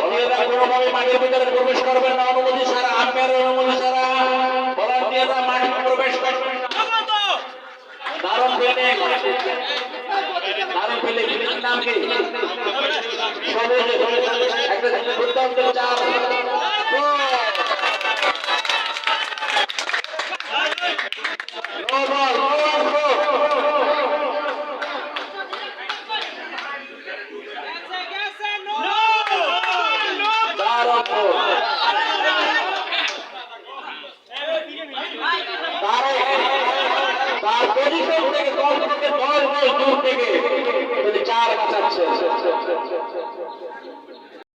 ভলান্টিয়াররা কোনোভাবে মাঠের ভিতরে প্রবেশ করবেন না, অনুমতি ছাড়া, আম্পায়ারের অনুমতি ছাড়া ভলান্টিয়াররা মাঠে প্রবেশ করবেন না। দারুণ ফিল্ডিং, দারুণ ফিল্ডিং। ফিল্ডিংয়ের নাম কি? সবুজ, একটা দুর্দান্ত চার। No ball, no ball. তার পজিশন থেকে কমপক্ষে 10 গজ দূর থেকে 4 বাঁচাচ্ছে।